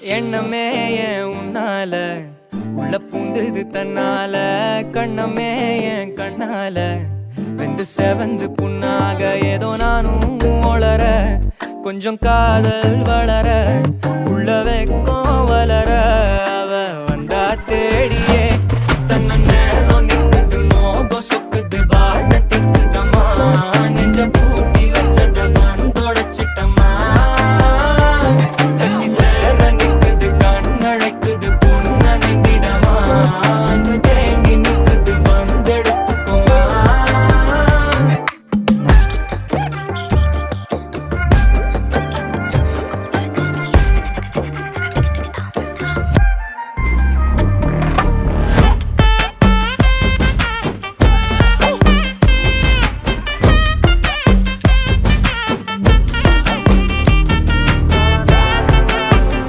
எண்ணமே ஏன் உன்னால உள்ள பூந்தது தன்னால கண்ணமே ஏன் கண்ணால வெந்து செவந்து புண்ணாக ஏதோ நானும் ஒளர கொஞ்சம் காதல் வளர உள்ள